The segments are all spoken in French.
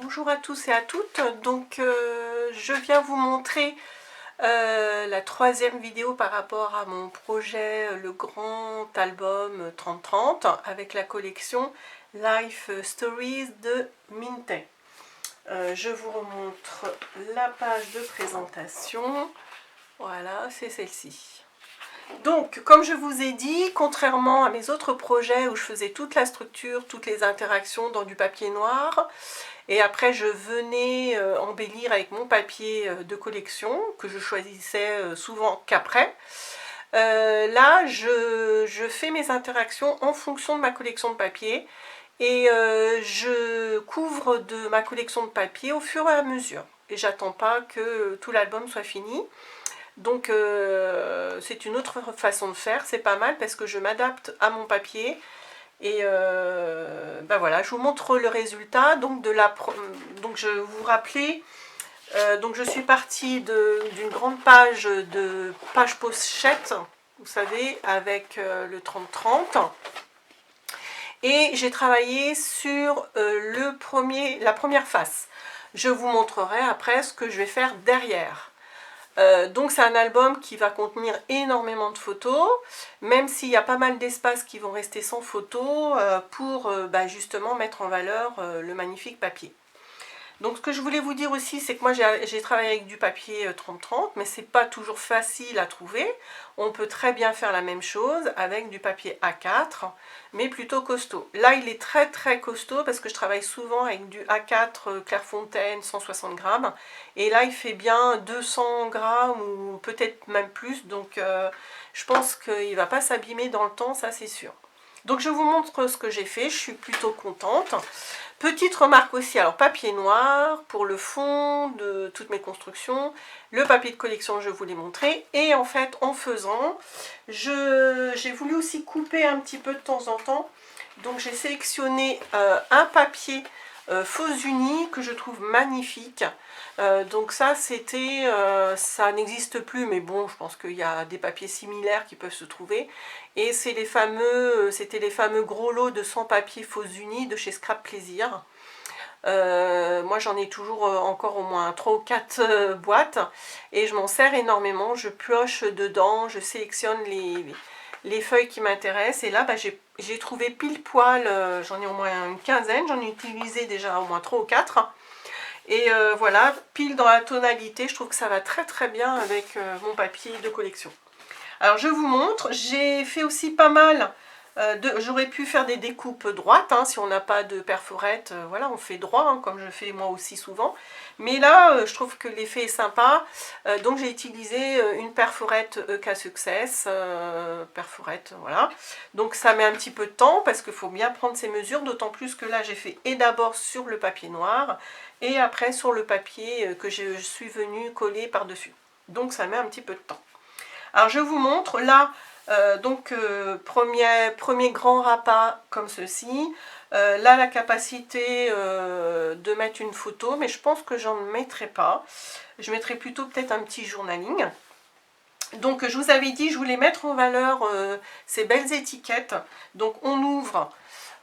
Bonjour à tous et à toutes. Donc je viens vous montrer la troisième vidéo par rapport à mon projet, le grand album 30-30 avec la collection Life Stories de Mintay. Je vous remontre la page de présentation. Voilà, c'est celle-ci. Donc, comme je vous ai dit, contrairement à mes autres projets où je faisais toute la structure, toutes les interactions dans du papier noir, et après je venais embellir avec mon papier de collection, que je choisissais souvent qu'après, là je fais mes interactions en fonction de ma collection de papier, et je couvre de ma collection de papier au fur et à mesure. Et j'attends pas que tout l'album soit fini. Donc c'est une autre façon de faire, c'est pas mal parce que je m'adapte à mon papier. Et ben voilà, je vous montre le résultat. Donc, donc je vous rappelais, donc je suis partie d'une grande page de page pochette, vous savez, avec le 30-30. Et j'ai travaillé sur la première face. Je vous montrerai après ce que je vais faire derrière. Donc c'est un album qui va contenir énormément de photos, même s'il y a pas mal d'espaces qui vont rester sans photos pour justement mettre en valeur le magnifique papier. Donc ce que je voulais vous dire aussi, c'est que moi j'ai travaillé avec du papier 30-30, mais c'est pas toujours facile à trouver. On peut très bien faire la même chose avec du papier A4, mais plutôt costaud. Là il est très très costaud parce que je travaille souvent avec du A4 Clairefontaine 160 grammes. Et là il fait bien 200 grammes ou peut-être même plus, donc je pense qu'il ne va pas s'abîmer dans le temps, ça c'est sûr. Donc je vous montre ce que j'ai fait, je suis plutôt contente. Petite remarque aussi, alors papier noir pour le fond de toutes mes constructions, le papier de collection je vous l'ai montré, et en fait en faisant, j'ai voulu aussi couper un petit peu de temps en temps, donc j'ai sélectionné un papier faux uni que je trouve magnifique. Donc ça c'était, ça n'existe plus, mais bon, je pense qu'il y a des papiers similaires qui peuvent se trouver. Et c'est c'était les fameux gros lots de 100 papiers faux unis de chez Scrap Plaisir. Moi j'en ai toujours encore au moins 3 ou 4 boîtes et je m'en sers énormément. Je pioche dedans, je sélectionne les feuilles qui m'intéressent, et là j'ai trouvé pile poil, j'en ai au moins une quinzaine, j'en ai utilisé déjà au moins 3 ou 4. Et voilà, pile dans la tonalité, je trouve que ça va très très bien avec mon papier de collection. Alors je vous montre, j'ai fait aussi pas mal, j'aurais pu faire des découpes droites, hein, si on n'a pas de perforette, voilà, on fait droit, hein, comme je fais moi aussi souvent. Mais là, je trouve que l'effet est sympa, donc j'ai utilisé une perforette EK Success, perforette, voilà. Donc ça met un petit peu de temps, parce qu'il faut bien prendre ses mesures, d'autant plus que là j'ai fait et d'abord sur le papier noir, et après sur le papier que je suis venue coller par-dessus. Donc ça met un petit peu de temps. Alors je vous montre là, premier grand rapat comme ceci. Là la capacité de mettre une photo, mais je pense que j'en mettrai pas. Je mettrai plutôt peut-être un petit journaling. Donc je vous avais dit, je voulais mettre en valeur ces belles étiquettes. Donc on ouvre.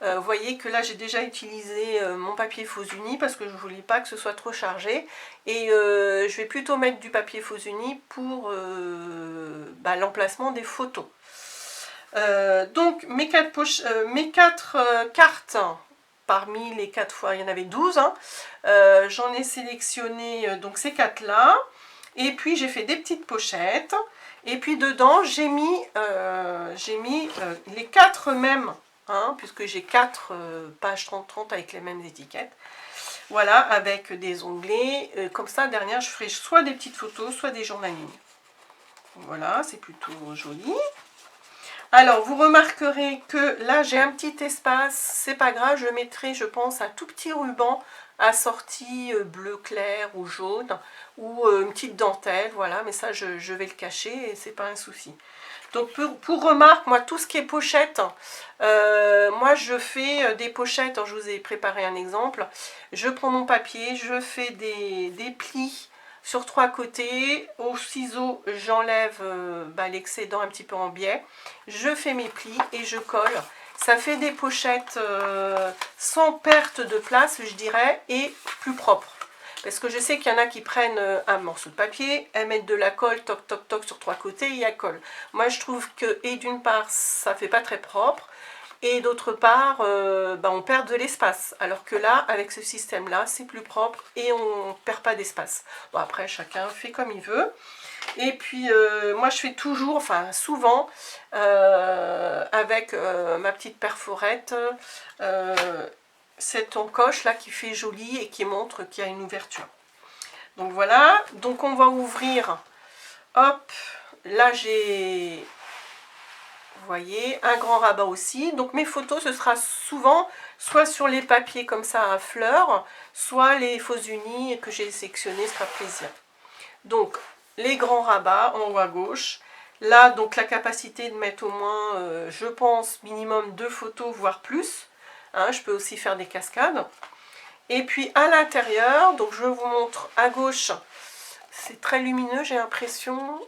Vous voyez que là j'ai déjà utilisé mon papier faux uni parce que je ne voulais pas que ce soit trop chargé, et je vais plutôt mettre du papier faux uni pour l'emplacement des photos. Donc mes 4 cartes, parmi les 4 fois, il y en avait 12, hein, j'en ai sélectionné donc ces 4 là, et puis j'ai fait des petites pochettes, et puis dedans j'ai mis les 4 mêmes. Hein, puisque j'ai 4 pages 30-30 avec les mêmes étiquettes. Voilà, avec des onglets. Comme ça, derrière, je ferai soit des petites photos, soit des journalings. Voilà, c'est plutôt joli. Alors, vous remarquerez que là, j'ai un petit espace. C'est pas grave, je mettrai, je pense, un tout petit ruban assorti bleu clair ou jaune, ou une petite dentelle. Voilà, mais ça, je vais le cacher et c'est pas un souci. Donc pour remarque, moi tout ce qui est pochette, moi je fais des pochettes, alors je vous ai préparé un exemple, je prends mon papier, je fais des plis sur 3 côtés, au ciseau j'enlève l'excédent un petit peu en biais, je fais mes plis et je colle, Ça fait des pochettes sans perte de place, je dirais, et plus propres. Parce que je sais qu'il y en a qui prennent un morceau de papier, elles mettent de la colle, toc toc toc sur 3 côtés, et elles collent. Moi je trouve que, et d'une part, ça fait pas très propre, et d'autre part, on perd de l'espace. Alors que là, avec ce système-là, c'est plus propre et on ne perd pas d'espace. Bon, après, chacun fait comme il veut. Et puis, moi, je fais toujours, enfin, souvent, avec ma petite perforette, cette encoche là qui fait joli et qui montre qu'il y a une ouverture. Donc voilà, donc on va ouvrir, hop, là j'ai, vous voyez, un grand rabat aussi. Donc mes photos, ce sera souvent soit sur les papiers comme ça à fleurs, soit les fausses unies que j'ai sélectionnées, ce sera plaisir. Donc les grands rabats en haut à gauche. Là, donc la capacité de mettre au moins, je pense, minimum 2 photos, voire plus. Hein, je peux aussi faire des cascades. Et puis à l'intérieur, donc je vous montre à gauche, c'est très lumineux, j'ai l'impression.